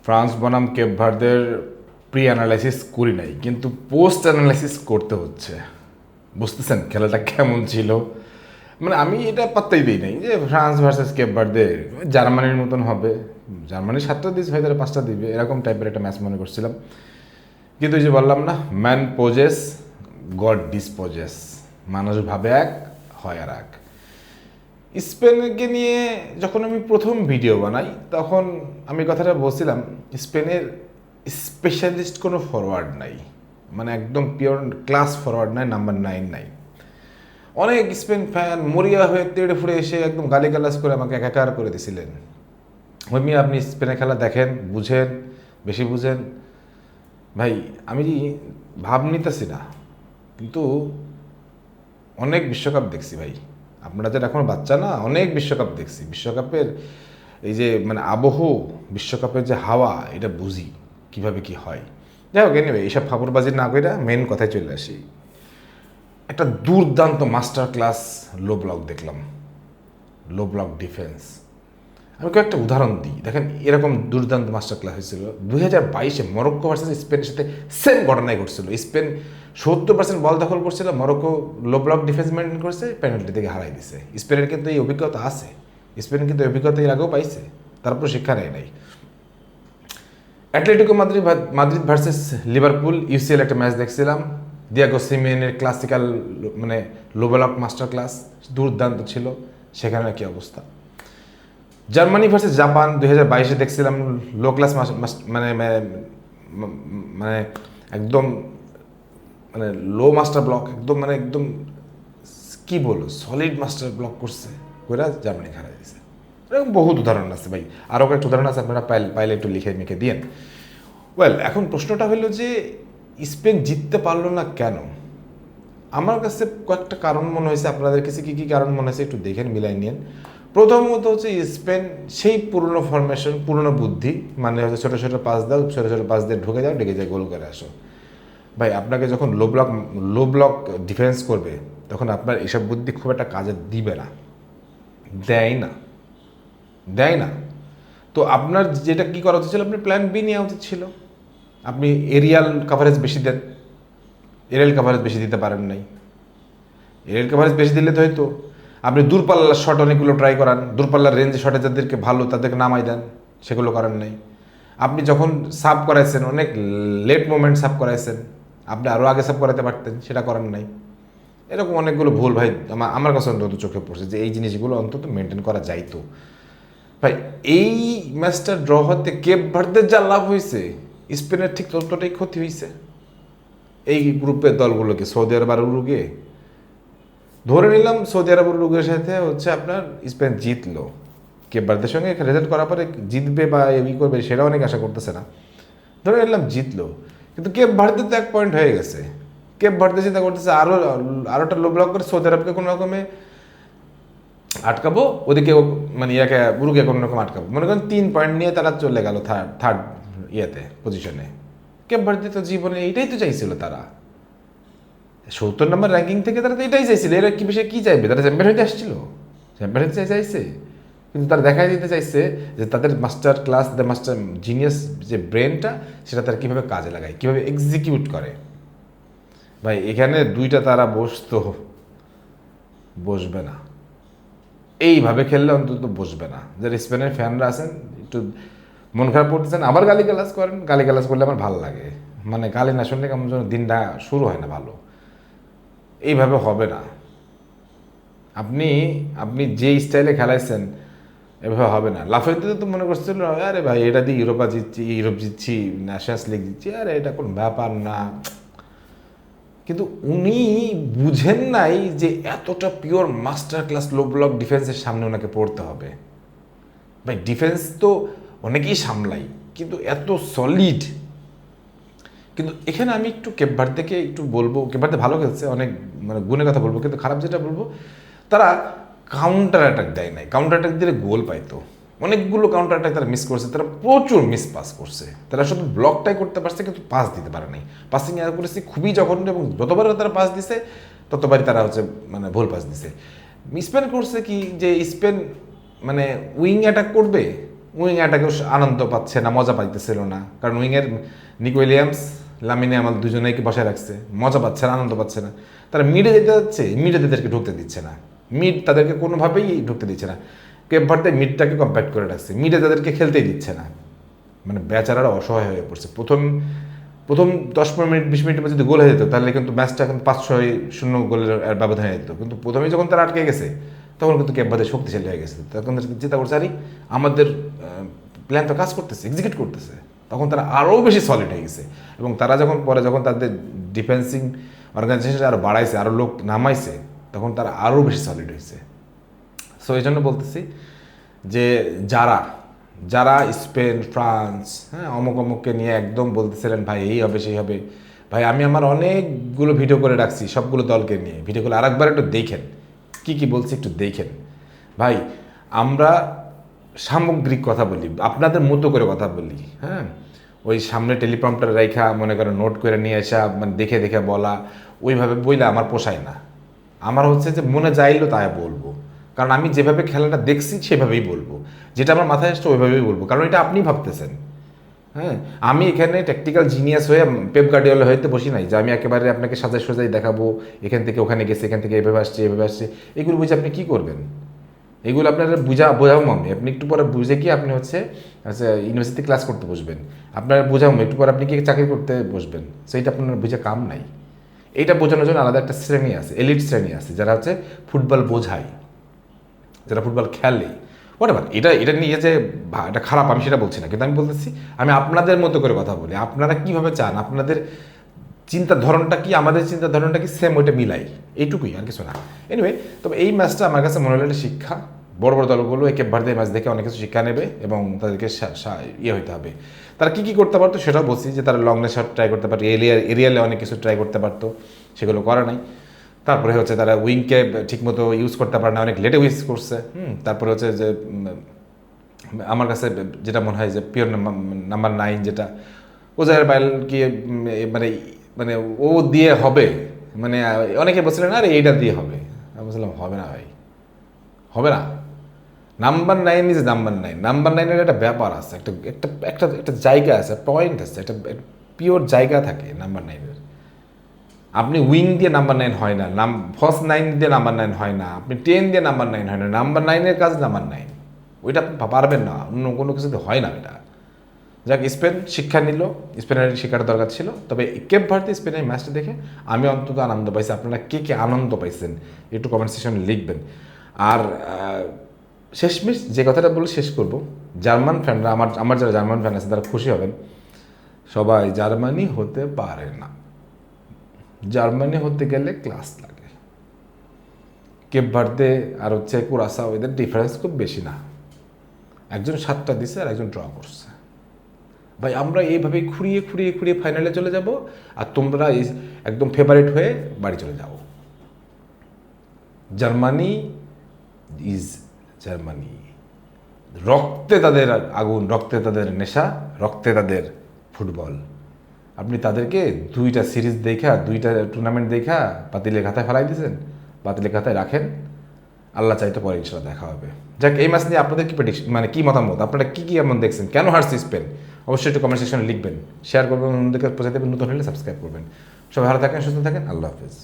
France বনাম Cape ভার্দের pre analysis করি নাই, কিন্তু পোস্ট অ্যানালাইসিস করতে হচ্ছে। বুঝতেছেন খেলাটা কেমন ছিল? মানে আমি এটা পাত্তাই দিই নাই যে ফ্রান্স ভার্সেস কেপ ভার্দে জার্মানির মতন হবে, জার্মানি 7টা দিস হয় তারা 5টা দিবে, এরকম টাইপের একটা ম্যাচ মনে করছিলাম। কিন্তু ওই যে বললাম না, ম্যান পোজেস গড ডিসপোজেস, মানুষ ভাবে এক হয় আর এক। স্পেনকে নিয়ে যখন আমি প্রথম ভিডিও বানাই তখন আমি কথাটা বলছিলাম, স্পেনের স্পেশালিস্ট কোনো ফরওয়ার্ড নাই, মানে একদম পিওর ক্লাস ফরওয়ার্ড নাই, নাম্বার 9 নাই। অনেক স্পেন ফ্যান মরিয়া হয়ে তেড়ে ফুড়ে এসে একদম গালিগালাজ করে আমাকে একাকার করে দিয়েছিলেন। ওই মিয়া আপনি স্পেনের খেলা দেখেন, বুঝেন, বেশি বুঝেন। ভাই আমি ভাব নিতেছি না, কিন্তু অনেক বিশ্বকাপ দেখছি ভাই। আপনারা যারা এখন বাচ্চা না, অনেক বিশ্বকাপ দেখছি। বিশ্বকাপের এই যে মানে আবহ, বিশ্বকাপের যে হাওয়া, এটা বুঝি কিভাবে কি হয়। যাই হোক, এনিওয়ে এইসব ফাপড়বাজি না কইরা মেন কথায় চলে আসি। একটা দুর্দান্ত মাস্টার ক্লাস লো ব্লক দেখলাম, লো ব্লক ডিফেন্স। আমি কয়েকটা উদাহরণ দিই, দেখেন এরকম দুর্দান্ত মাস্টার ক্লাস হয়েছিল 2022-এ মরক্কো ভার্সেস স্পেনের সাথে সেম ঘটনাই ঘটছিল। স্পেন 70% বল দখল করছিল, মরক্কো লো ব্লক ডিফেন্স মেনটেন করছে, পেনাল্টি থেকে হারাই দিছে। স্পেনের কিন্তু এই অভিজ্ঞতা আছে, স্পেন কিন্তু এই অভিজ্ঞতা এর আগেও পাইছে, তারপর শিক্ষা নেয় নাই। Atletico Madrid versus Liverpool UCL একটা ম্যাচ দেখছিলাম, দিয়াগো সিমেনের ক্লাসিক্যাল মানে লো ব্লক মাস্টার ক্লাস দুর্দান্ত ছিল। সেখানে কি অবস্থা? জার্মানি ভার্সেস জাপান 2022-এ দেখছিলাম, লো ক্লাস মানে মানে একদম মানে লো মাস্টার ব্লক, একদম মানে একদম কি বলবো, সলিড মাস্টার ব্লক করছে, ওরা জার্মানি হারাই দিয়েছে। এরকম বহুত উদাহরণ আছে ভাই, আরও কয়েকটা উদাহরণ আছে, আপনারা পাইলে একটু লিখে মিখে দিয়েন। ওয়েল, এখন প্রশ্নটা হলো যে স্পেন জিততে পারলো না কেন? আমার কাছে কয়েকটা কারণ মনে হয়েছে, আপনাদের কাছে কী কী কারণ মনে হয়েছে একটু দেখেন, মিলাই নিন। প্রথমত হচ্ছে স্পেন সেই পুরনো ফরমেশন, পুরনো বুদ্ধি, মানে হচ্ছে ছোটো ছোটো পাস দাও, ছোটো ছোটো পাস দিয়ে ঢুকে যাও, ঢুকে যায় গোল করে আসো। ভাই আপনাকে যখন লো ব্লক ডিফেন্স করবে, তখন আপনার এসব বুদ্ধি খুব একটা কাজে দিবে না, দেয় না, দেয় না। তো আপনার যেটা কী করা উচিত ছিল, আপনি প্ল্যান বি নেওয়া উচিত ছিল। আপনি এরিয়াল কাভারেজ বেশি দেন, এরিয়াল কাভারেজ বেশি দিতে পারেন নাই। এরিয়াল কাভারেজ বেশি দিলে তো হয়তো আপনি দূরপাল্লার শট অনেকগুলো ট্রাই করান, দূরপাল্লার রেঞ্জে শটে যাদেরকে ভালো তাদেরকে নামাই দেন, সেগুলো করেন নাই। আপনি যখন সাব করাইছেন, অনেক লেট মোমেন্ট সাব করাইছেন, আপনি আরও আগে সাব করাতে পারতেন, সেটা করেন নাই। এরকম অনেকগুলো ভুল ভাই আমার কাছে অন্তত চোখে পড়ছে, যে এই জিনিসগুলো অন্তত মেনটেন করা যাইতো। ভাই এই ম্যাচটা ড্র হতে কেপ ভার্দের যা লাভ হয়েছে, স্পেনের ঠিক ততটাই ক্ষতি হয়েছে। এই গ্রুপের দলগুলোকে, সৌদি আরব আর উরুগুয়ে, ধরে নিলাম সৌদি আরব উরুগুয়ের সাথে হচ্ছে আপনার স্পেন জিতলো, কেপ ভার্দের সঙ্গে রেজাল্ট করার পরে জিতবে বা ই করবে সেটা অনেক আশা করতেছে না, ধরে নিলাম জিতলো। কিন্তু কেপ ভার্দের তো 1 পয়েন্ট হয়ে গেছে। কেপ ভার্দে চিন্তা করতেছে আরোটা লো ব্লক করে সৌদি আরবকে কোনো রকমে আটকাবো, ওদিকে মানে ইয়াকে উরুগুয়ে কোনো রকম আটকাবো। মনে করেন 3 পয়েন্ট নিয়ে তারা চলে গেল থার্ড ইয়েতে পজিশনে। কেপ ভার্দে তো জীবনে এইটাই তো চাইছিল, তারা 70 নম্বর র্যাঙ্কিং থেকে তারা তো এটাই চাইছিল। এরা কি বিষয়ে কী চাইবে? তারা চ্যাম্পিয়ন হইতে আসছিল, চ্যাম্পিয়ন হইতে চাইছে, কিন্তু তারা দেখাই দিতে চাইছে যে তাদের মাস্টার ক্লাস, তাদের মাস্টার জিনিয়াস যে ব্রেনটা, সেটা তারা কীভাবে কাজে লাগায়, কীভাবে এক্সিকিউট করে। ভাই এখানে দুইটা তারা বসবে না, এইভাবে খেললে অন্তত বসবে না। যারা স্পেনের ফ্যানরা আছেন একটু মন খারাপ করতেছেন, আবার গালিগালাজ করেন, গালিগালাজ করলে আমার ভালো লাগে, মানে গালি না শুনলে কেমন যেন দিনটা শুরু হয় না ভালো। এইভাবে হবে না। আপনি আপনি যে স্টাইলে খেলাইছেন এভাবে হবে না। লাফাইতে তো মনে করছিল আরে ভাই এটা দিয়ে ইউরোপা জিতছি, ইউরোপ জিতছি, ন্যাশনালস লিগ জিতছি, আরে এটা কোনো ব্যাপার না। কিন্তু উনি বুঝেন নাই যে এতটা পিওর মাস্টার ক্লাস লো ব্লক ডিফেন্সের সামনে ওনাকে পড়তে হবে। ভাই ডিফেন্স তো অনেকেই সামলাই, কিন্তু এত সলিড। কিন্তু এখানে আমি একটু কেপ ভার্দেকে একটু বলবো, কেপ ভার্দে ভালো খেলছে, অনেক মানে গুণের কথা বলবো, কিন্তু খারাপ যেটা বলবো, তারা কাউন্টার অ্যাটাক দেয় নাই। কাউন্টার অ্যাটাক দিলে গোল পাইতো, অনেকগুলো কাউন্টার অ্যাটাক তারা মিস করছে, তারা প্রচুর মিস পাস করছে। তারা শুধু ব্লকটাই করতে পারছে, কিন্তু পাস দিতে পারে নাই। পাসিং অ্যাকুরেসি খুবই জঘন্য, এবং যতবার তারা পাস দিছে ততবারই তারা হচ্ছে মানে ভুল পাস দিছে। স্পেন করছে কি, যে স্পেন মানে উইং অ্যাটাক করবে, উইং অ্যাটাকেও আনন্দ পাচ্ছে না, মজা পাইতেছিল না, কারণ উইংয়ের নিক উইলিয়ামস, লামিনে আমার দুজনেকে বসায় রাখছে, মজা পাচ্ছে না, আনন্দ পাচ্ছে না। তারা মিডে যেতে যাচ্ছে, মিডে তাদেরকে ঢুকতে দিচ্ছে না, মিড তাদেরকে কোনোভাবেই ঢুকতে দিচ্ছে না। কেপ ভার্দে মিডটাকে কম্প্যাক্ট করে রাখছে, মিডে তাদেরকে খেলতেই দিচ্ছে না। মানে বেচারারা অসহায় হয়ে পড়ছে। প্রথম 10-15 মিনিট 20 মিনিটের মধ্যে যদি গোল হয়ে যেত তাহলে কিন্তু ম্যাচটা কিন্তু 5-6-0 গোলের ব্যবধান হয়ে যেত, কিন্তু প্রথমেই যখন তারা আটকে গেছে তখন কিন্তু কেপ ভার্দে শক্তিশালী হয়ে গেছে, তখন চিন্তা করছে আরে আমাদের প্ল্যান তো কাজ করতেছে, এক্সিকিউট করতেছে, তখন তারা আরও বেশি সলিড হয়ে গেছে। এবং তারা যখন তাদের ডিফেন্সিং অর্গানাইজেশন আরও বাড়াইছে, আরও লোক নামাইছে, তখন তারা আরও বেশি সলিড হয়েছে। সো এই জন্য বলতেছি যে যারা স্পেন, ফ্রান্স, হ্যাঁ, অমুককে নিয়ে একদম বলতেছিলেন ভাই এই হবে সেই হবে, ভাই আমি আমার অনেকগুলো ভিডিও করে রাখছি সবগুলো দলকে নিয়ে, ভিডিওগুলো আরেকবার একটু দেখেন, কি বলছি একটু দেখেন। ভাই আমরা সামগ্রিক কথা বলি, আপনাদের মতো করে কথা বলি, হ্যাঁ, ওই সামনে টেলিপ্রম্পটার রেখা মনে করেন নোট করে নিয়ে আসা, মানে দেখে বলা, ওইভাবে বইলে আমার পোষায় না। আমার হচ্ছে যে মনে যাইলো তাই বলবো, কারণ আমি যেভাবে খেলাটা দেখছি সেভাবেই বলবো, যেটা আমার মাথায় আসছে ওইভাবেই বলবো, কারণ এটা আপনি ভাবতেছেন। হ্যাঁ, আমি এখানে ট্যাকটিক্যাল জিনিয়াস হয়ে পেপ গার্ডিওলা হইতে বসি নাই যে আমি একেবারে আপনাকে সাজাই দেখাবো এখান থেকে ওখানে গেছে, এখান থেকে এভাবে আসছে, এগুলো বুঝে আপনি কী করবেন? এগুলো আপনার বোঝাবো আমি, আপনি একটু পরে বুঝে কি আপনি হচ্ছে ইউনিভার্সিটি ক্লাস করতে বসবেন, আপনার বোঝাবো একটু পরে আপনি কি চাকরি করতে বসবেন, সেইটা আপনার বুঝে কাম নাই। এইটা বোঝানোর জন্য আলাদা একটা শ্রেণী আছে, এলিট শ্রেণী আছে, যারা হচ্ছে ফুটবল বোঝায়, যারা ফুটবল খেলে, হোয়াটএভার। এটা নিয়ে যে এটা খারাপ আমি সেটা বলছি না, কিন্তু আমি বলতেছি আমি আপনাদের মতো করে কথা বলি, আপনারা কীভাবে চান, আপনাদের চিন্তার ধরনটা কি, আমাদের চিন্তার ধরনটা কি, সেম ওইটা মিলাই, এইটুকুই, আর কিছু না। এনিওয়ে, তবে এই ম্যাচটা আমার কাছে মনে হলো একটা শিক্ষা। বড় দলগুলো এই কেপ ভার্দে ম্যাচ দেখে অনেক কিছু শিক্ষা নেবে এবং তাদেরকে হইতে হবে। তারা কী করতে পারতো সেটাও বলছি, যে তারা লং শট ট্রাই করতে পারতো, এরিয়ালে অনেক কিছু ট্রাই করতে পারতো, সেগুলো করে নাই। তারপরে হচ্ছে তারা উইংকে ঠিকমতো ইউজ করতে পারে না, অনেক লেটে ইউজ করছে। তারপরে হচ্ছে যে আমার কাছে যেটা মনে হয় যে পিওর নাম্বার 9 যেটা ওজায়ের বাইল কি মানে মানে ও দিয়ে হবে, মানে অনেকে বলছিলেন আরে এইটা দিয়ে হবে, আমি বলছিলাম হবে না ভাই, হবে না। নাম্বার 9 ইজ নাম্বার 9-এর একটা ব্যাপার আছে, একটা একটা একটা একটা জায়গা আছে, পয়েন্ট আছে, একটা পিওর জায়গা থাকে নাম্বার 9-এর। আপনি উইং দিয়ে নাম্বার 9 হয় না, ফার্স্ট 9 দিয়ে নাম্বার 9 হয় না, আপনি 10 দিয়ে নাম্বার 9 হয় না, নাম্বার 9-এর কাজ নাম্বার 9, ওইটা আপনি পারবেন না, অন্য কোনো কিছুতে হয় না এটা। যাক, স্পেন শিক্ষা নিল, স্পেনের শিক্ষার দরকার ছিল। তবে কেপ ভার্দে স্পেনের ম্যাচটা দেখে আমি অন্তত আনন্দ পাইছি। আপনারা কে আনন্দ পাইছেন একটু কমেন্ট সেকশনে লিখবেন। আর শেষমেশ যে কথাটা বলে শেষ করব, জার্মান ফ্যানরা, আমার যারা জার্মান ফ্যান আছে তারা খুশি হবেন, সবাই জার্মানি হতে পারে না, জার্মানি হতে গেলে ক্লাস লাগে। কেপ ভার্দে আর হচ্ছে কুরাসাও, এদের ডিফারেন্স খুব বেশি না, একজন 7টা দিছে আর একজন ড্র করছে। ভাই আমরা এইভাবেই খুঁড়িয়ে ফাইনালে চলে যাব, আর তোমরা একদম ফেভারিট হয়ে বাড়ি চলে যাও। জার্মানি ইজ জার্মানি, রক্তে তাদের আগুন, রক্তে তাদের নেশা, রক্তে তাদের ফুটবল। আপনি তাদেরকে 2টা সিরিজ দেখা, 2টা টুর্নামেন্ট দেখা বাতিলের খাতায় ফেলাই দিয়েছেন, বাতিলের খাতায় রাখেন, আল্লাহ চাইতে পরে ইনশাল্লাহ দেখা হবে। যাক, এই ম্যাচ নিয়ে আপনাদের কি প্রেডিকশন, মানে কি মতামত, আপনারা কি এমন দেখছেন, কেন হারছে স্পেন, অবশ্যই একটু কমেন্ট সেকশনে লিখবেন, শেয়ার করবেন, অন্যদেরকে পৌঁছে দেবেন, নতুন হলে সাবস্ক্রাইব করবেন। সবাই ভালো থাকেন, সুস্থ থাকেন, আল্লাহ হাফেজ।